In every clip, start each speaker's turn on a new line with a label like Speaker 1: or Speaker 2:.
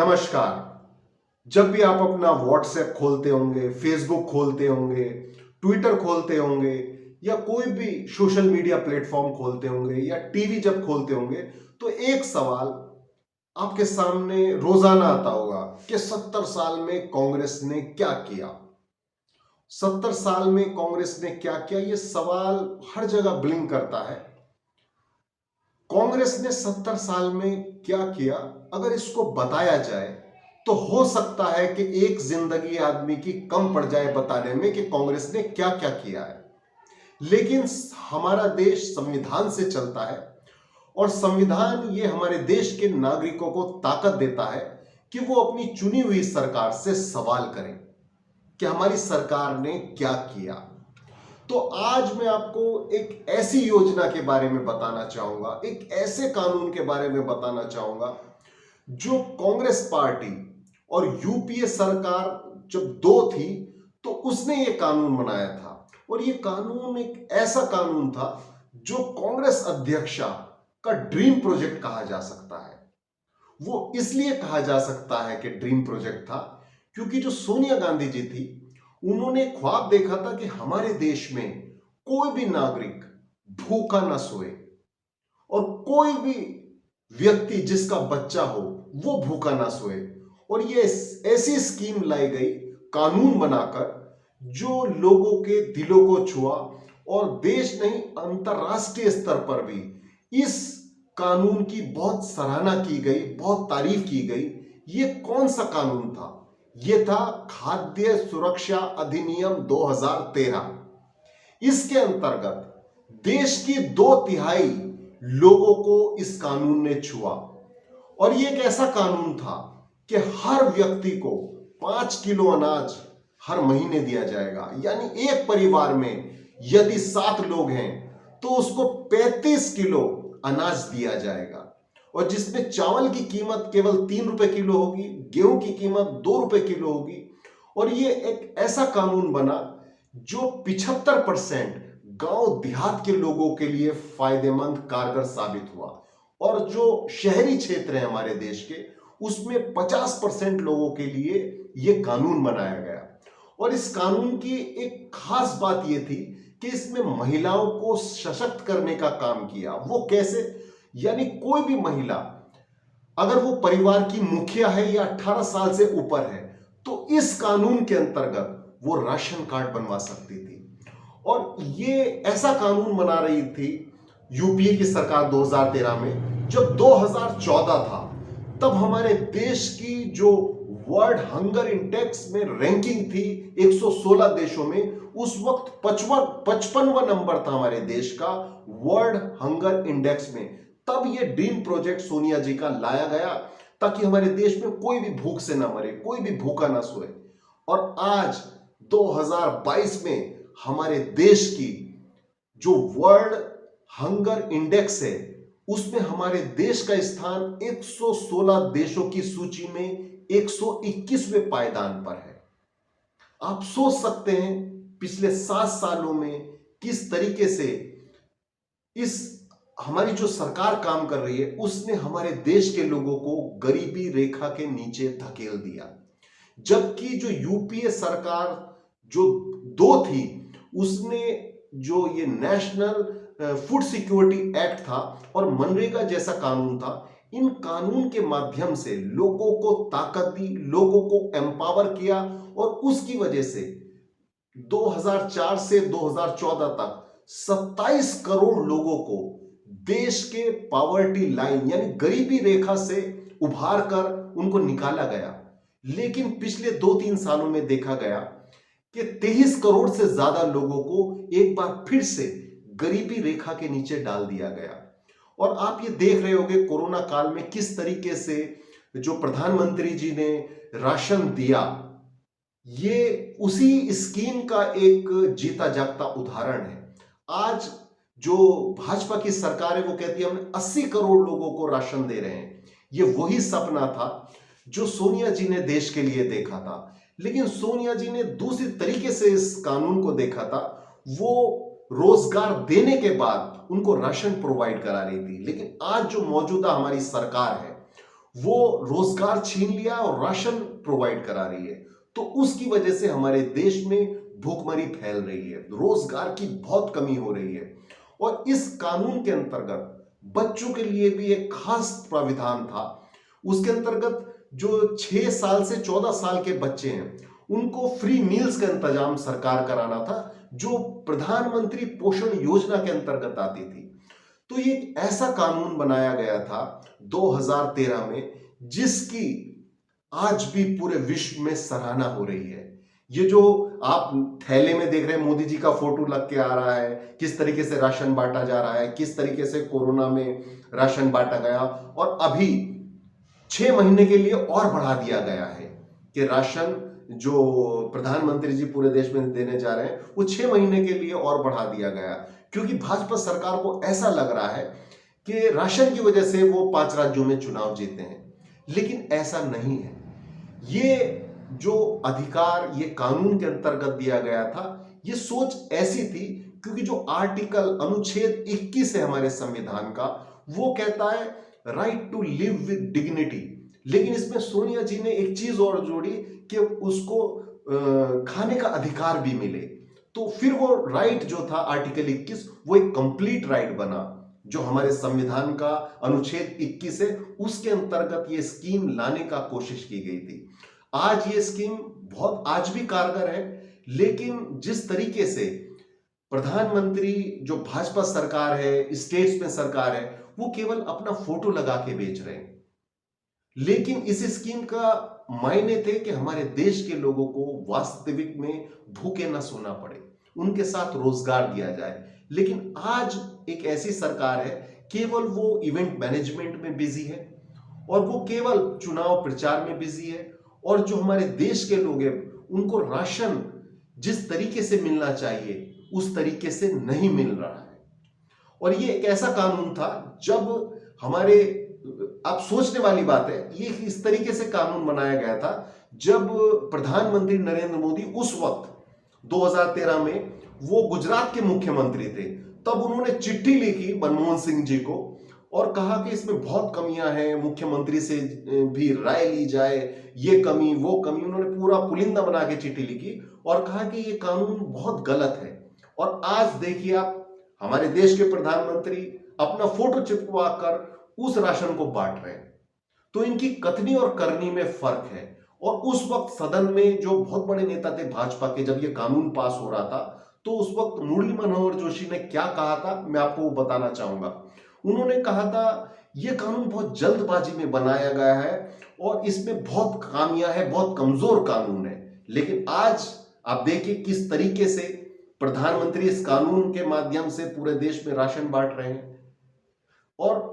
Speaker 1: नमस्कार। जब भी आप अपना व्हाट्सएप खोलते होंगे, फेसबुक खोलते होंगे, ट्विटर खोलते होंगे या कोई भी सोशल मीडिया प्लेटफॉर्म खोलते होंगे या टीवी जब खोलते होंगे, तो एक सवाल आपके सामने रोजाना आता होगा कि 70 साल में कांग्रेस ने क्या किया। 70 साल में कांग्रेस ने क्या किया, ये सवाल हर जगह ब्लिंक करता है। कांग्रेस ने 70 साल में क्या किया, अगर इसको बताया जाए तो हो सकता है कि एक जिंदगी आदमी की कम पड़ जाए बताने में कि कांग्रेस ने क्या क्या किया है। लेकिन हमारा देश संविधान से चलता है और संविधान ये हमारे देश के नागरिकों को ताकत देता है कि वो अपनी चुनी हुई सरकार से सवाल करें कि हमारी सरकार ने क्या किया। तो आज मैं आपको एक ऐसी योजना के बारे में बताना चाहूंगा, एक ऐसे कानून के बारे में बताना चाहूंगा जो कांग्रेस पार्टी और यूपीए सरकार जब दो थी तो उसने ये कानून बनाया था। और ये कानून एक ऐसा कानून था जो कांग्रेस अध्यक्षा का ड्रीम प्रोजेक्ट कहा जा सकता है। वो इसलिए कहा जा सकता है कि ड्रीम प्रोजेक्ट था क्योंकि जो सोनिया गांधी जी थी, उन्होंने ख्वाब देखा था कि हमारे देश में कोई भी नागरिक भूखा ना सोए और कोई भी व्यक्ति जिसका बच्चा हो वो भूखा ना सोए। और ये ऐसी स्कीम लाई गई कानून बनाकर जो लोगों के दिलों को छुआ और देश नहीं अंतरराष्ट्रीय स्तर पर भी इस कानून की बहुत सराहना की गई, बहुत तारीफ की गई। ये कौन सा कानून था? ये था खाद्य सुरक्षा अधिनियम 2013। इसके अंतर्गत देश की 2/3 लोगों को इस कानून ने छुआ और ये एक ऐसा कानून था कि हर व्यक्ति को 5 किलो अनाज हर महीने दिया जाएगा। यानी एक परिवार में यदि 7 लोग हैं तो उसको 35 किलो अनाज दिया जाएगा और जिसमें चावल की कीमत केवल 3 रुपए किलो होगी, गेहूं की कीमत 2 रुपए किलो होगी। और ये एक ऐसा कानून बना जो 75% गांव देहात के लोगों के लिए फायदेमंद कारगर साबित हुआ और जो शहरी क्षेत्र है हमारे देश के उसमें 50% लोगों के लिए यह कानून बनाया गया। और इस कानून की एक खास बात यह थी कि इसमें महिलाओं को सशक्त करने का काम किया। वो कैसे? यानी कोई भी महिला अगर वो परिवार की मुखिया है या 18 साल से ऊपर है तो इस कानून के अंतर्गत वो राशन कार्ड बनवा सकती थी। और ये ऐसा कानून बना रही थी यूपीए की सरकार 2013 में। जब 2014 था तब हमारे देश की जो वर्ल्ड हंगर इंडेक्स में रैंकिंग थी 116 देशों में, उस वक्त 55वां नंबर था हमारे देश का वर्ल्ड हंगर इंडेक्स में। तब ये ड्रीम प्रोजेक्ट सोनिया जी का लाया गया ताकि हमारे देश में कोई भी भूख से ना मरे, कोई भी भूखा ना सोए। और आज 2022 में हमारे देश की जो वर्ल्ड हंगर इंडेक्स है उसमें हमारे देश का स्थान 116 देशों की सूची में 121वें पायदान पर है। आप सोच सकते हैं पिछले 7 सालों में किस तरीके से इस हमारी जो सरकार काम कर रही है उसने हमारे देश के लोगों को गरीबी रेखा के नीचे धकेल दिया। जबकि जो यूपीए सरकार जो दो थी उसने जो ये नेशनल फूड सिक्योरिटी एक्ट था और मनरेगा जैसा कानून था, इन कानून के माध्यम से लोगों को ताकत दी, लोगों को एम्पावर किया और उसकी वजह से 2004 से 2014 तक 27 करोड़ लोगों को देश के पॉवर्टी लाइन यानी गरीबी रेखा से उभार कर उनको निकाला गया। लेकिन पिछले 2-3 सालों में देखा गया कि 23 करोड़ से ज्यादा लोगों को एक बार फिर से गरीबी रेखा के नीचे डाल दिया गया। और आप ये देख रहे होंगे कोरोना काल में किस तरीके से जो प्रधानमंत्री जी ने राशन दिया, ये उसी स्कीम का एक जीता जागता उदाहरण है। आज जो भाजपा की सरकार है वो कहती है हम 80 करोड़ लोगों को राशन दे रहे हैं। ये वही सपना था जो सोनिया जी ने देश के लिए देखा था, लेकिन सोनिया जी ने दूसरी तरीके से इस कानून को देखा था। वो रोजगार देने के बाद उनको राशन प्रोवाइड करा रही थी। लेकिन आज जो मौजूदा हमारी सरकार है वो रोजगार छीन लिया और राशन प्रोवाइड करा रही है। तो उसकी वजह से हमारे देश में भूखमरी फैल रही है, रोजगार की बहुत कमी हो रही है। और इस कानून के अंतर्गत बच्चों के लिए भी एक खास प्राविधान था। उसके अंतर्गत जो 6 साल से 14 साल के बच्चे हैं उनको फ्री मील्स का इंतजाम सरकार कराना था, जो प्रधानमंत्री पोषण योजना के अंतर्गत आती थी। तो ये एक ऐसा कानून बनाया गया था 2013 में, जिसकी आज भी पूरे विश्व में सराहना हो रही है। ये जो आप थैले में देख रहे हैं, मोदी जी का फोटो लग के आ रहा है, किस तरीके से राशन बांटा जा रहा है, किस तरीके से कोरोना में राशन बांटा गया, और अभी 6 महीने के लिए और बढ़ा दिया गया है कि राशन जो प्रधानमंत्री जी पूरे देश में देने जा रहे हैं वो 6 महीने के लिए और बढ़ा दिया गया, क्योंकि भाजपा सरकार को ऐसा लग रहा है कि राशन की वजह से वो 5 राज्यों में चुनाव जीते हैं। लेकिन ऐसा नहीं है। ये जो अधिकार ये कानून के अंतर्गत दिया गया था, ये सोच ऐसी थी क्योंकि जो आर्टिकल अनुच्छेद 21 है हमारे संविधान का, वो कहता है right to live with dignity. लेकिन इसमें सोनिया जी ने एक चीज और जोड़ी कि उसको खाने का अधिकार भी मिले। तो फिर वो राइट जो था आर्टिकल 21 वो एक कंप्लीट राइट बना, जो हमारे संविधान का अनुच्छेद 21 है उसके अंतर्गत ये स्कीम लाने का कोशिश की गई थी। आज ये स्कीम बहुत आज भी कारगर है, लेकिन जिस तरीके से प्रधानमंत्री जो भाजपा सरकार है, स्टेट्स में सरकार है, वो केवल अपना फोटो लगा के बेच रहे हैं। लेकिन इस स्कीम का मायने थे कि हमारे देश के लोगों को वास्तविक में भूखे न सोना पड़े, उनके साथ रोजगार दिया जाए। लेकिन आज एक ऐसी सरकार है, केवल वो इवेंट मैनेजमेंट में बिजी है और वो केवल चुनाव प्रचार में बिजी है, और जो हमारे देश के लोग हैं उनको राशन जिस तरीके से मिलना चाहिए उस तरीके से नहीं मिल रहा है। और ये एक ऐसा कानून था जब हमारे, आप सोचने वाली बात है, ये इस तरीके से कानून बनाया गया था जब प्रधानमंत्री नरेंद्र मोदी उस वक्त 2013 में वो गुजरात के मुख्यमंत्री थे। तब उन्होंने चिट्ठी लिखी मनमोहन सिंह जी को और कहा कि इसमें बहुत कमियां हैं, मुख्यमंत्री से भी राय ली जाए, ये कमी वो कमी। उन्होंने पूरा पुलिंदा बना के चिट्ठी लिखी और कहा कि ये कानून बहुत गलत है। और आज देखिए आप, हमारे देश के प्रधानमंत्री अपना फोटो चिपकवा कर उस राशन को बांट रहे हैं। तो इनकी कथनी और करनी में फर्क है। और उस वक्त सदन में जो बहुत बड़े नेता थे भाजपा के, जब ये कानून पास हो रहा था, तो उस वक्त मुरली मनोहर जोशी ने क्या कहा था मैं आपको वो बताना चाहूंगा। उन्होंने कहा था ये कानून बहुत जल्दबाजी में बनाया गया है और इसमें बहुत खामियां हैं, बहुत कमजोर कानून है। लेकिन आज आप देखिए किस तरीके से प्रधानमंत्री इस कानून के माध्यम से पूरे देश में राशन बांट रहे हैं। और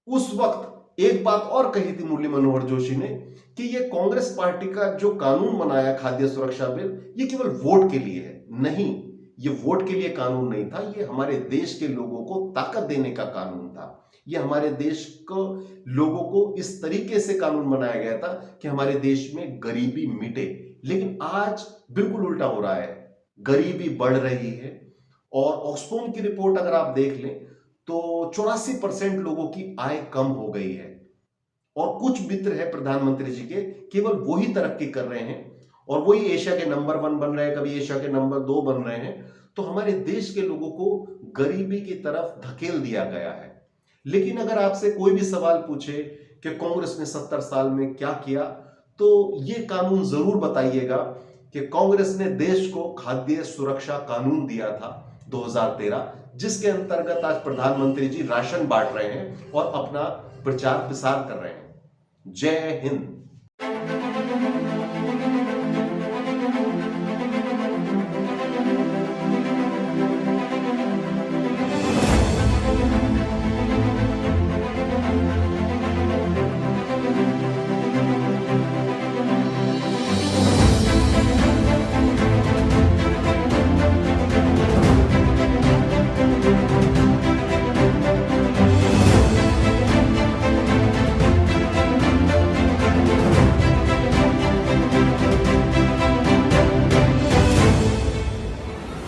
Speaker 1: उस वक्त एक बात और कही थी मुरली मनोहर जोशी ने कि ये कांग्रेस पार्टी का जो कानून बनाया खाद्य सुरक्षा बिल, ये केवल वोट के लिए है। नहीं, ये वोट के लिए कानून नहीं था, ये हमारे देश के लोगों को ताकत देने का कानून था। ये हमारे देश को लोगों को इस तरीके से कानून बनाया गया था कि हमारे देश में गरीबी मिटे। लेकिन आज बिल्कुल उल्टा हो रहा है, गरीबी बढ़ रही है। और ऑक्सफोम की रिपोर्ट अगर आप देख लें तो 84% लोगों की आय कम हो गई है। और कुछ मित्र है प्रधानमंत्री जी के, केवल वही तरक्की कर रहे हैं और वही एशिया के नंबर 1 बन रहे हैं, कभी एशिया के नंबर 2 बन रहे हैं। तो हमारे देश के लोगों को गरीबी की तरफ धकेल दिया गया है। लेकिन अगर आपसे कोई भी सवाल पूछे कि कांग्रेस ने 70 साल में क्या किया, तो ये कानून जरूर बताइएगा कि कांग्रेस ने देश को खाद्य सुरक्षा कानून दिया था 2013, जिसके अंतर्गत आज प्रधानमंत्री जी राशन बांट रहे हैं और अपना प्रचार प्रसार कर रहे हैं। जय हिंद।